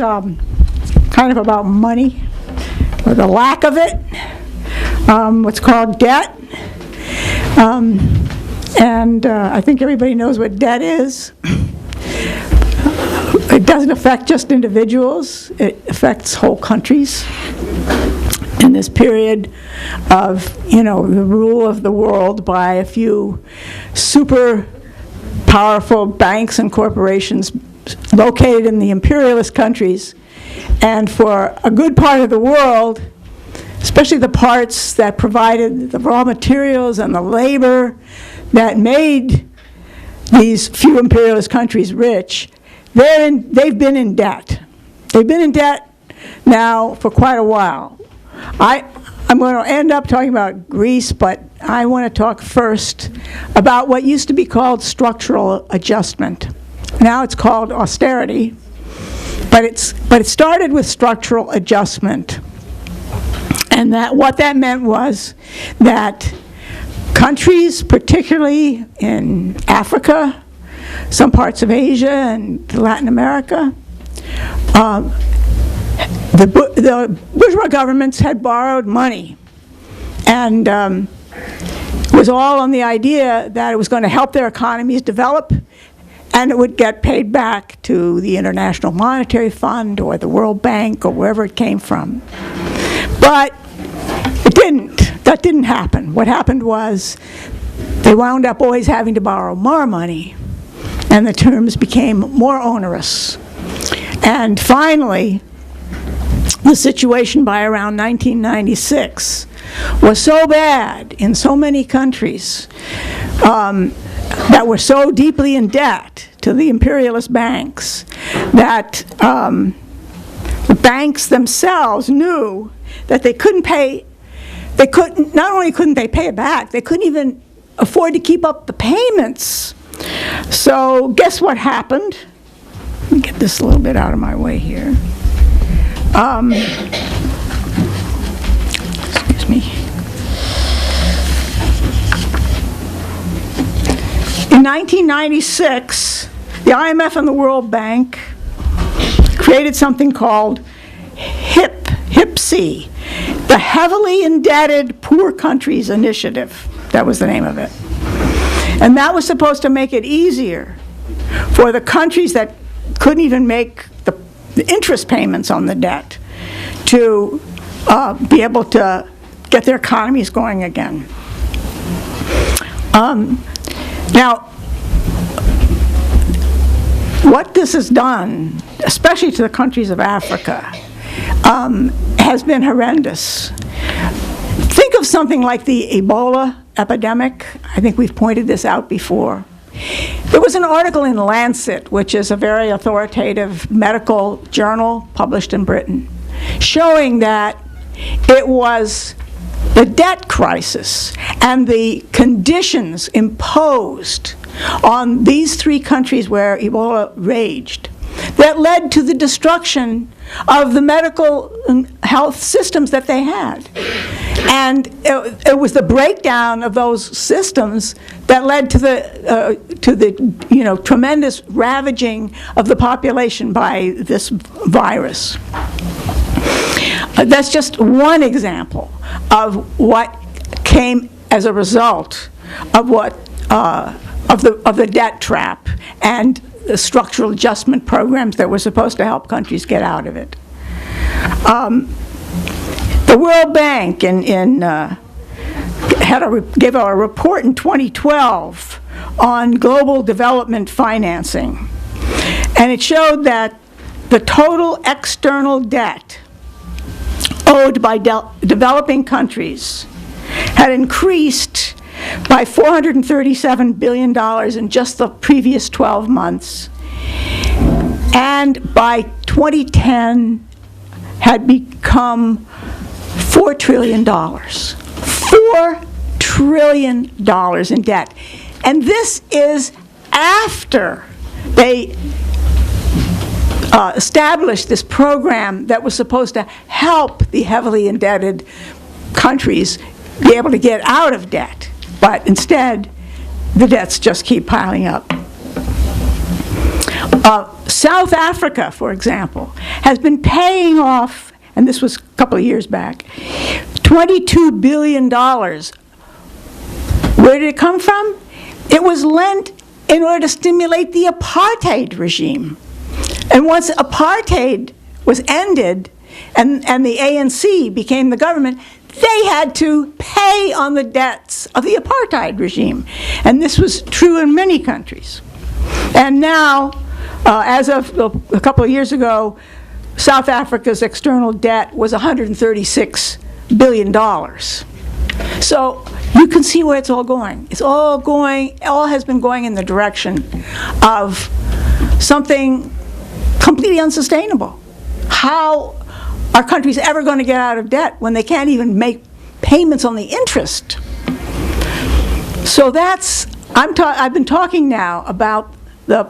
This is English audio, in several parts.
Kind of about money, or the lack of it, what's called debt. I think everybody knows what debt is. It doesn't affect just individuals, it affects whole countries. In this period of, the rule of the world by a few super powerful banks and corporations located in the imperialist countries, and for a good part of the world, especially the parts that provided the raw materials and the labor that made these few imperialist countries rich, they've been in debt. They've been in debt now for quite a while. I'm going to end up talking about Greece, but I want to talk first about what used to be called structural adjustment. Now it's called austerity, but it started with structural adjustment. And what that meant was that countries, particularly in Africa, some parts of Asia and Latin America, the bourgeois governments had borrowed money, and it was all on the idea that it was going to help their economies develop, and it would get paid back to the International Monetary Fund or the World Bank or wherever it came from. But it didn't. That didn't happen. What happened was they wound up always having to borrow more money, and the terms became more onerous. And finally, the situation by around 1996 was so bad in so many countries that were so deeply in debt to the imperialist banks that the banks themselves knew that they couldn't pay. Not only couldn't they pay it back, they couldn't even afford to keep up the payments. So guess what happened? Let me get this a little bit out of my way here. Excuse me. In 1996, the IMF and the World Bank created something called HIPC, the Heavily Indebted Poor Countries Initiative. That was the name of it. And that was supposed to make it easier for the countries that couldn't even make the interest payments on the debt to be able to get their economies going again. Now, what this has done, especially to the countries of Africa, has been horrendous. Think of something like the Ebola epidemic. I think we've pointed this out before. There was an article in Lancet, which is a very authoritative medical journal published in Britain, showing that it was the debt crisis and the conditions imposed on these three countries where Ebola raged that led to the destruction of the medical and health systems that they had. And it was the breakdown of those systems that led to the tremendous ravaging of the population by this virus. That's just one example of what came as a result of the debt trap and the structural adjustment programs that were supposed to help countries get out of it. The World Bank gave a report in 2012 on global development financing, and it showed that the total external debt owed by developing countries had increased by $437 billion in just the previous 12 months, and by 2010 had become $4 trillion. $4 trillion in debt. And this is after they established this program that was supposed to help the heavily indebted countries be able to get out of debt. But instead, the debts just keep piling up. South Africa, for example, has been paying off, and this was a couple of years back, $22 billion. Where did it come from? It was lent in order to stimulate the apartheid regime. And once apartheid was ended and the ANC became the government, they had to pay on the debts of the apartheid regime. And this was true in many countries. And now, as of a couple of years ago, South Africa's external debt was $136 billion. So you can see where it's all going. It's all has been going in the direction of something completely unsustainable. How are countries ever going to get out of debt when they can't even make payments on the interest? So that's, I've been talking now about the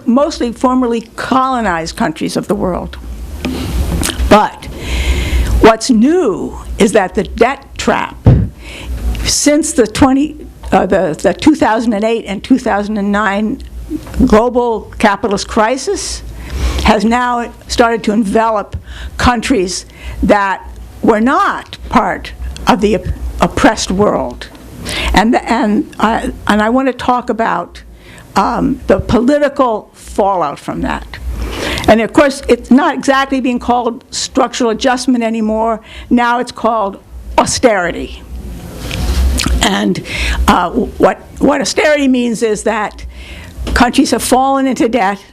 mostly formerly colonized countries of the world. But what's new is that the debt trap, since the 2008 and 2009 global capitalist crisis, has now started to envelop countries that were not part of the oppressed world. And I want to talk about the political fallout from that. And of course, it's not exactly being called structural adjustment anymore. Now it's called austerity. And what austerity means is that countries have fallen into debt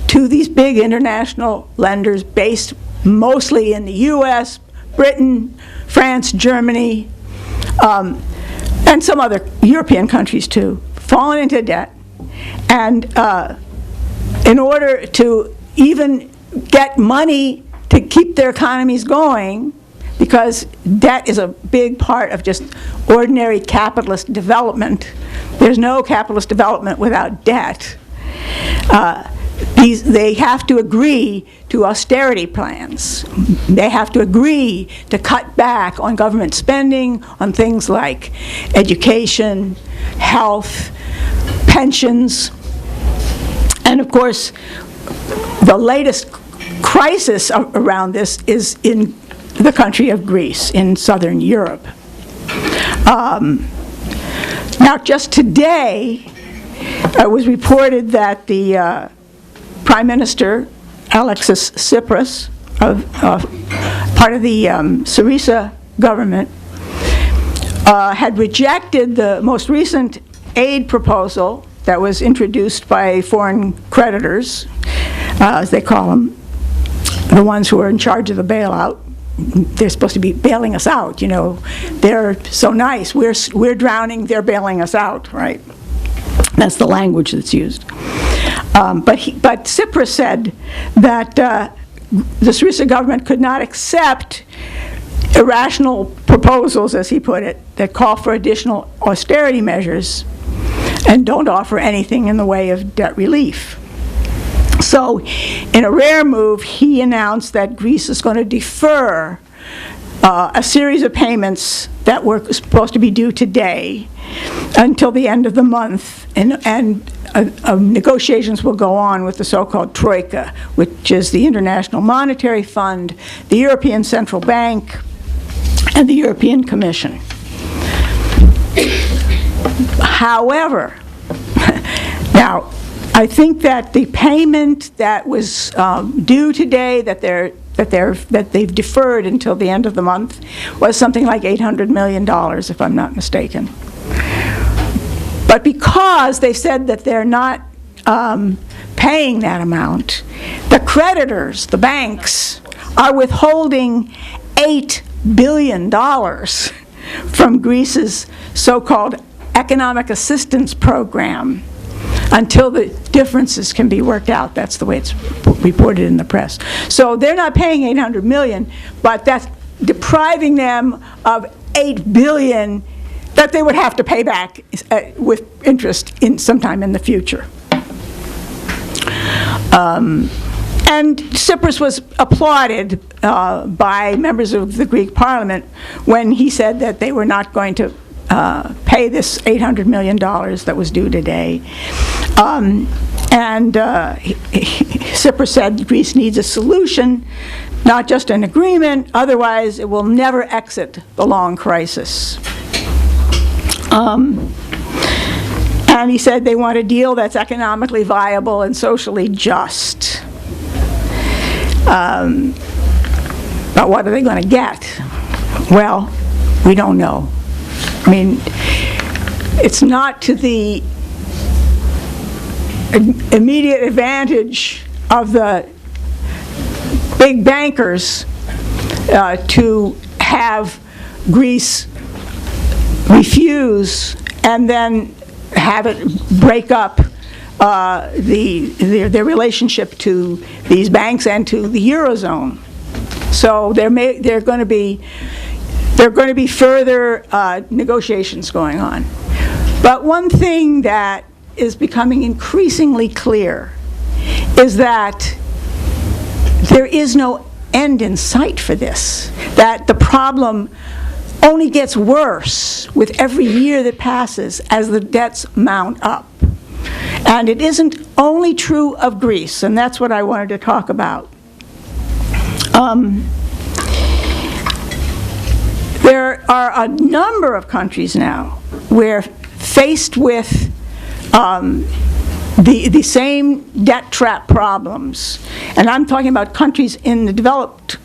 to these big international lenders based mostly in the US, Britain, France, Germany, and some other European countries too, fallen into debt. And in order to even get money to keep their economies going, because debt is a big part of just ordinary capitalist development. There's no capitalist development without debt. They have to agree to austerity plans. They have to agree to cut back on government spending on things like education, health, pensions. And of course, the latest crisis around this is in the country of Greece in southern Europe. Now, just today, it was reported that the Prime Minister, Alexis Tsipras, part of the Syriza government, had rejected the most recent aid proposal that was introduced by foreign creditors, as they call them, the ones who are in charge of the bailout. They're supposed to be bailing us out, you know. They're so nice. We're drowning, they're bailing us out, right? That's the language that's used. But Tsipras said that the Syriza government could not accept irrational proposals, as he put it, that call for additional austerity measures and don't offer anything in the way of debt relief. So, in a rare move, he announced that Greece is going to defer a series of payments that were supposed to be due today until the end of the month, and negotiations will go on with the so-called Troika, which is the International Monetary Fund, the European Central Bank, and the European Commission. However, now, I think that the payment that was due today, that they've deferred until the end of the month, was something like $800 million, if I'm not mistaken. But because they said that they're not paying that amount, the creditors, the banks, are withholding $8 billion from Greece's so-called economic assistance program until the differences can be worked out. That's the way it's reported in the press. So they're not paying $800 million, but that's depriving them of $8 billion that they would have to pay back with interest sometime in the future. And Tsipras was applauded by members of the Greek parliament when he said that they were not going to pay this $800 million that was due today. Tsipras said Greece needs a solution, not just an agreement, otherwise it will never exit the long crisis. And he said they want a deal that's economically viable and socially just. But what are they going to get? Well, we don't know. I mean, it's not to the immediate advantage of the big bankers to have Greece refuse and then have it break up their relationship to these banks and to the Eurozone. So there are going to be further negotiations going on. But one thing that is becoming increasingly clear is that there is no end in sight for this, that the problem only gets worse with every year that passes as the debts mount up. And it isn't only true of Greece, and that's what I wanted to talk about. There are a number of countries now where, faced with the same debt trap problems, and I'm talking about countries in the developed,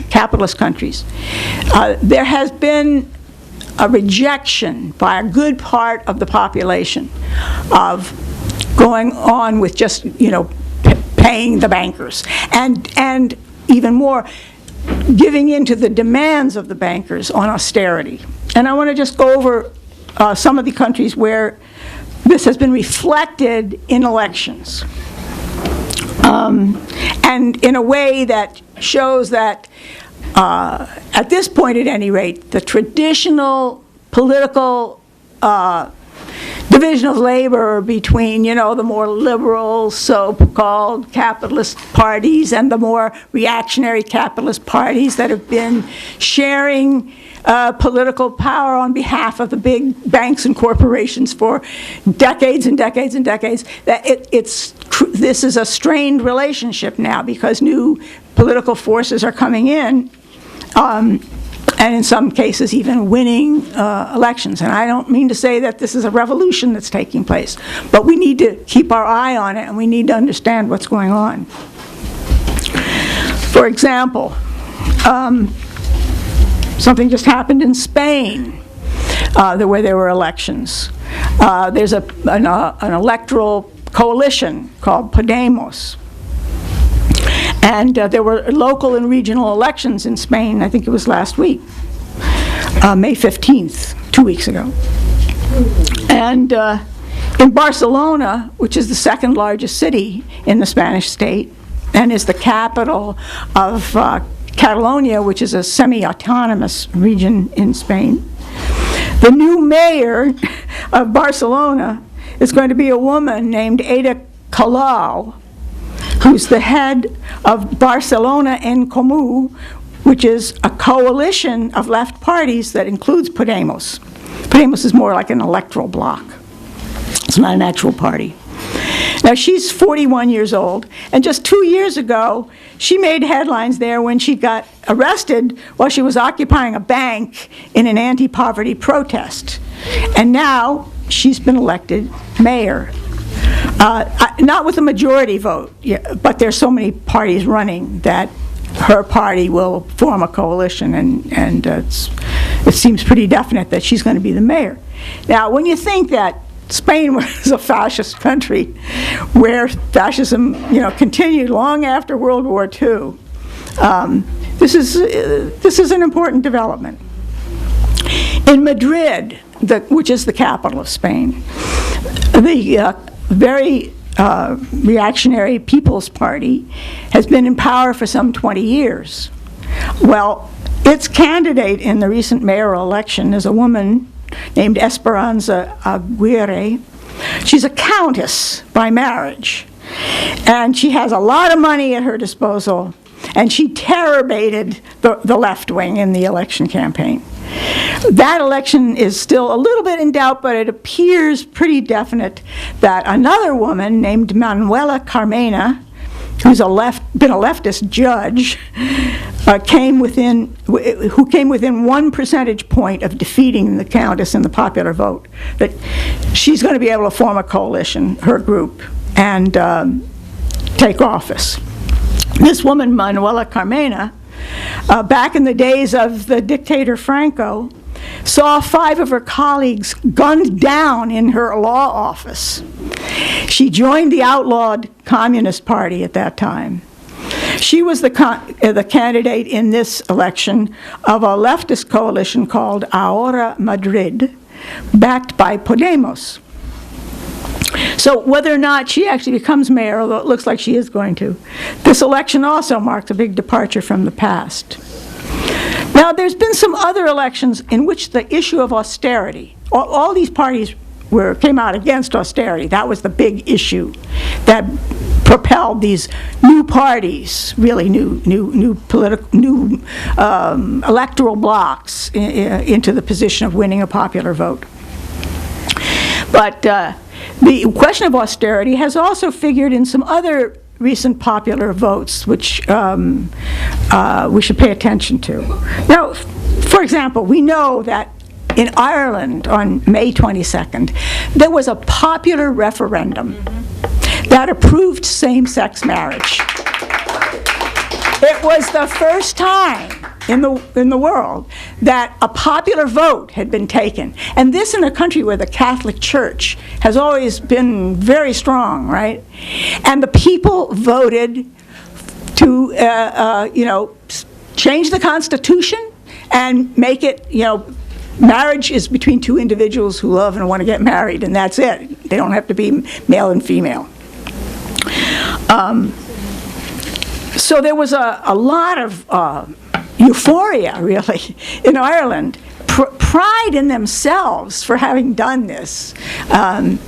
capitalist countries, there has been a rejection by a good part of the population of going on with just, paying the bankers, and even more, giving in to the demands of the bankers on austerity. And I want to just go over some of the countries where this has been reflected in elections. And in a way that shows that, at this point at any rate, the traditional political division of labor between, the more liberal so-called capitalist parties and the more reactionary capitalist parties that have been sharing political power on behalf of the big banks and corporations for decades and decades and decades, that this is a strained relationship now because new political forces are coming in, and in some cases even winning elections. And I don't mean to say that this is a revolution that's taking place, but we need to keep our eye on it and we need to understand what's going on. For example, something just happened in Spain where there were elections. There's an electoral coalition called Podemos. And there were local and regional elections in Spain, I think it was last week, May 15th, 2 weeks ago. And in Barcelona, which is the second largest city in the Spanish state, and is the capital of Catalonia, which is a semi-autonomous region in Spain, the new mayor of Barcelona is going to be a woman named Ada Colau, who's the head of Barcelona en Comú, which is a coalition of left parties that includes Podemos. Podemos is more like an electoral bloc. It's not an actual party. Now, she's 41 years old, and just 2 years ago, she made headlines there when she got arrested while she was occupying a bank in an anti-poverty protest. And now, she's been elected mayor. Not with a majority vote, but there's so many parties running that her party will form a coalition, and it seems pretty definite that she's going to be the mayor. Now, when you think that Spain was a fascist country where fascism, continued long after World War II, this is an important development. In Madrid, which is the capital of Spain, the very reactionary People's Party has been in power for some 20 years. Well, its candidate in the recent mayoral election is a woman named Esperanza Aguirre. She's a countess by marriage, And she has a lot of money at her disposal, and she terror-baited the left wing in the election campaign. That election is still a little bit in doubt, but it appears pretty definite that another woman named Manuela Carmena, who's been a leftist judge, came within 1 percentage point of defeating the Countess in the popular vote. That she's going to be able to form a coalition, her group, and take office. This woman, Manuela Carmena, back in the days of the dictator Franco, saw 5 of her colleagues gunned down in her law office. She joined the outlawed Communist Party at that time. She was the candidate in this election of a leftist coalition called Ahora Madrid, backed by Podemos. So whether or not she actually becomes mayor, although it looks like she is going to, this election also marked a big departure from the past. Now, there's been some other elections in which the issue of austerity, all these parties came out against austerity. That was the big issue that propelled these new parties, really new electoral blocks into the position of winning a popular vote. But the question of austerity has also figured in some other recent popular votes, which we should pay attention to. Now, for example, we know that in Ireland on May 22nd, there was a popular referendum that approved same-sex marriage. It was the first time in the world that a popular vote had been taken. And this in a country where the Catholic Church has always been very strong, right? And the people voted to, change the Constitution and make it, marriage is between 2 individuals who love and want to get married, and that's it. They don't have to be male and female. So there was a lot of euphoria, really, in Ireland, pride in themselves for having done this, and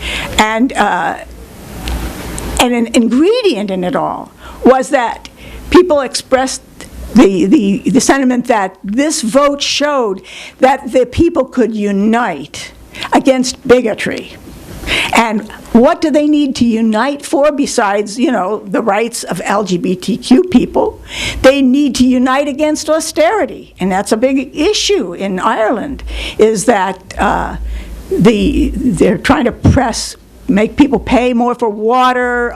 an ingredient in it all was that people expressed the sentiment that this vote showed that the people could unite against bigotry. And what do they need to unite for besides, the rights of LGBTQ people? They need to unite against austerity. And that's a big issue in Ireland, is that they're trying to make people pay more for water,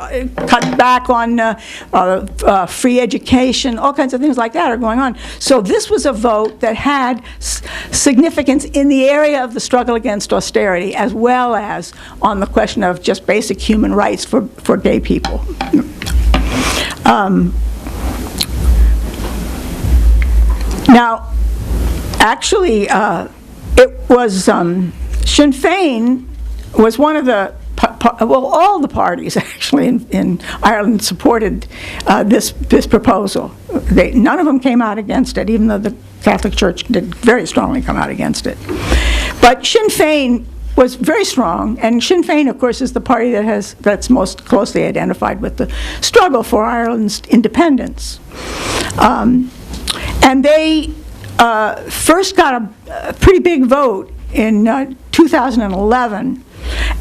cut back on free education, all kinds of things like that are going on. So this was a vote that had significance in the area of the struggle against austerity, as well as on the question of just basic human rights for gay people. Now, actually, it was Sinn Féin was one of the all the parties actually in Ireland supported this proposal. None of them came out against it, even though the Catholic Church did very strongly come out against it. But Sinn Féin was very strong, and Sinn Féin, of course, is the party that's most closely identified with the struggle for Ireland's independence. And they first got a pretty big vote in 2011,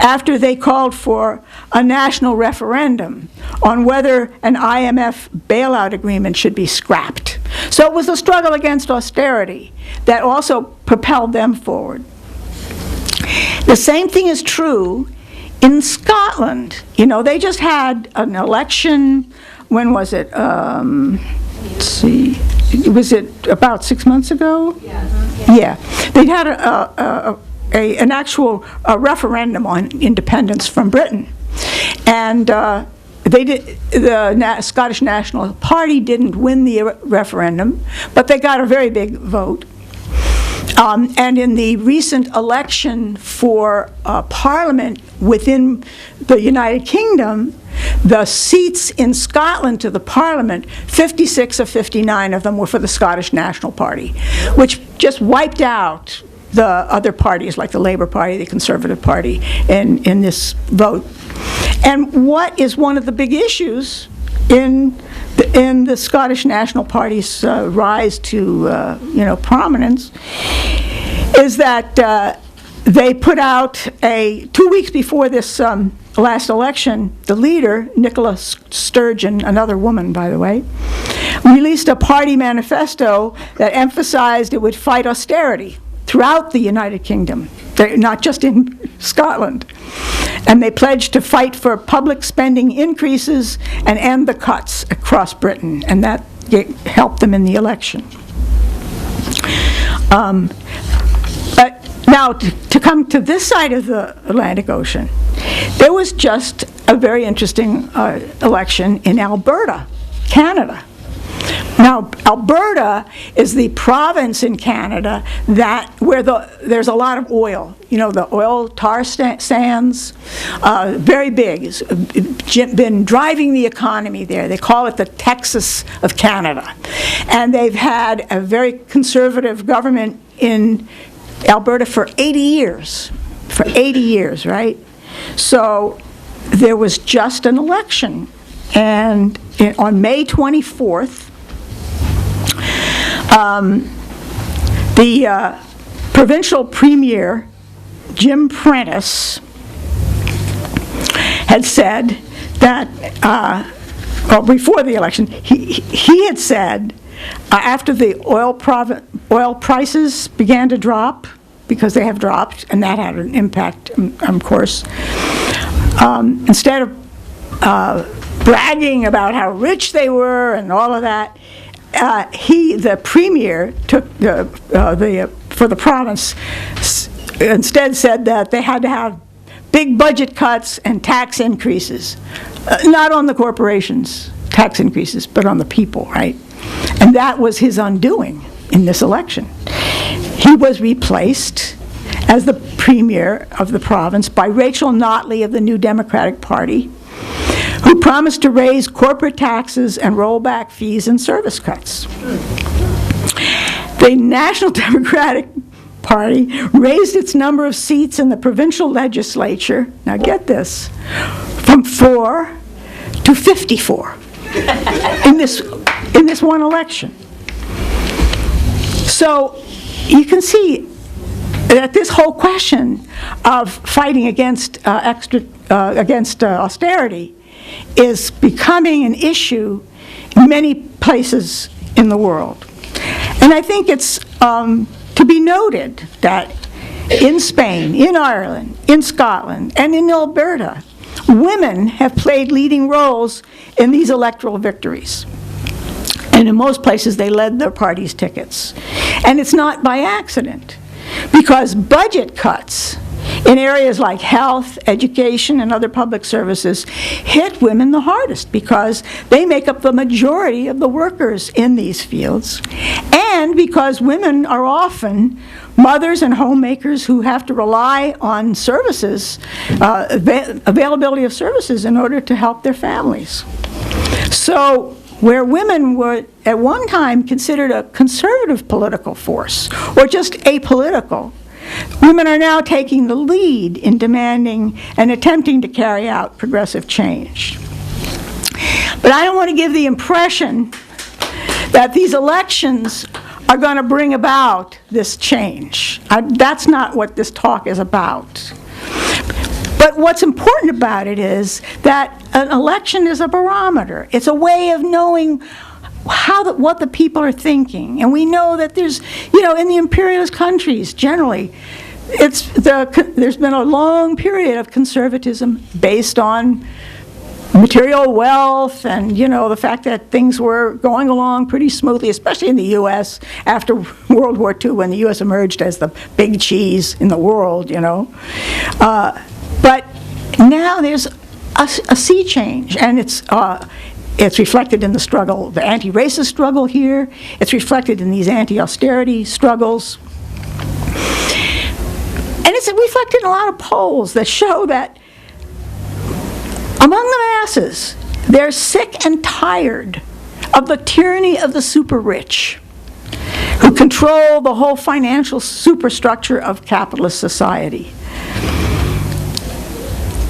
after they called for a national referendum on whether an IMF bailout agreement should be scrapped. So it was a struggle against austerity that also propelled them forward. The same thing is true in Scotland. They just had an election, when was it? Let's see, was it about 6 months ago? Yeah. They'd had an actual referendum on independence from Britain, and the Scottish National Party didn't win the referendum, but they got a very big vote. And in the recent election for Parliament within the United Kingdom, the seats in Scotland to the Parliament, 56 of 59 of them were for the Scottish National Party, which just wiped out the other parties like the Labour Party, the Conservative Party, in this vote. And what is one of the big issues in the Scottish National Party's rise to prominence is that they put out 2 weeks before this last election, the leader, Nicola Sturgeon, another woman, by the way, released a party manifesto that emphasized it would fight austerity throughout the United Kingdom, not just in Scotland. And they pledged to fight for public spending increases and end the cuts across Britain, and that helped them in the election. But now, to come to this side of the Atlantic Ocean, there was just a very interesting election in Alberta, Canada. Now, Alberta is the province in Canada where there's a lot of oil. You know, the oil tar sands, very big. It's been driving the economy there. They call it the Texas of Canada. And they've had a very conservative government in Alberta for 80 years. For 80 years, right? So there was just an election. And on May 24th, the provincial premier, Jim Prentice, had said that, before the election, he had said, after the oil prices began to drop, because they have dropped, and that had an impact, of course, instead of bragging about how rich they were and all of that, the premier, took for the province, instead said that they had to have big budget cuts and tax increases. Not on the corporations, tax increases, but on the people, right? And that was his undoing in this election. He was replaced as the premier of the province by Rachel Notley of the New Democratic Party, who promised to raise corporate taxes and roll back fees and service cuts. The National Democratic Party raised its number of seats in the provincial legislature, now get this, from 4 to 54 in this one election. So you can see that this whole question of fighting against austerity is becoming an issue in many places in the world. And I think it's to be noted that in Spain, in Ireland, in Scotland, and in Alberta, women have played leading roles in these electoral victories. And in most places, they led their party's tickets. And it's not by accident, because budget cuts in areas like health, education, and other public services hit women the hardest, because they make up the majority of the workers in these fields, and because women are often mothers and homemakers who have to rely on services, availability of services, in order to help their families. So where women were at one time considered a conservative political force, or just apolitical, women are now taking the lead in demanding and attempting to carry out progressive change. But I don't want to give the impression that these elections are going to bring about this change. That's not what this talk is about. But what's important about it is that an election is a barometer. It's a way of knowing what the people are thinking. And we know that there's, in the imperialist countries, generally, there's been a long period of conservatism based on material wealth and, the fact that things were going along pretty smoothly, especially in the U.S. after World War II, when the U.S. emerged as the big cheese in the world, But now there's a sea change, and it's reflected in the struggle, the anti-racist struggle here. It's reflected in these anti-austerity struggles. And it's reflected in a lot of polls that show that among the masses, they're sick and tired of the tyranny of the super rich, who control the whole financial superstructure of capitalist society.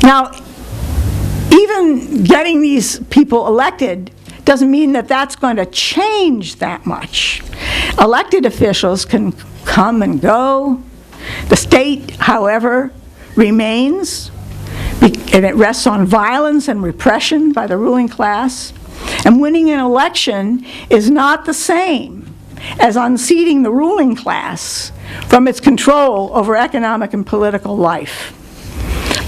Now, even getting these people elected doesn't mean that that's going to change that much. Elected officials can come and go. The state, however, remains, and it rests on violence and repression by the ruling class. And winning an election is not the same as unseating the ruling class from its control over economic and political life.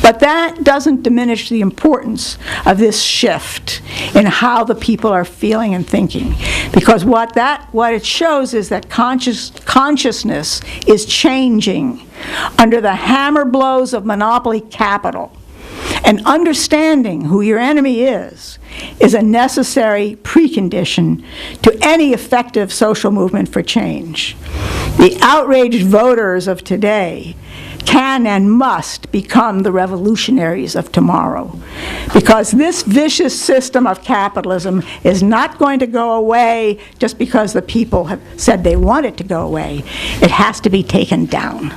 But that doesn't diminish the importance of this shift in how the people are feeling and thinking. Because what it shows is that consciousness is changing under the hammer blows of monopoly capital. And understanding who your enemy is a necessary precondition to any effective social movement for change. The outraged voters of today can and must become the revolutionaries of tomorrow, because this vicious system of capitalism is not going to go away just because the people have said they want it to go away. It has to be taken down.